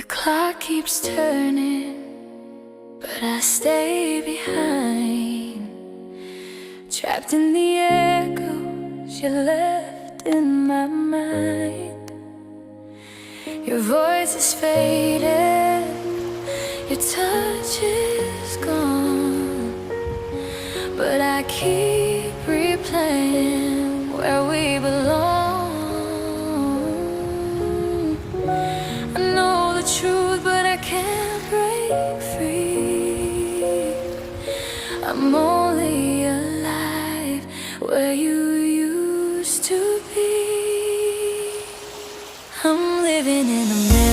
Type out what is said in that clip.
clock keeps turning, but I stay behind, trapped in the echoes you left in my mind. Your voice is faded, your touch is gone, but I keep replaying where we belong. I know the truth, but I can't break free. I'm only alive where you used to be. I'm living in a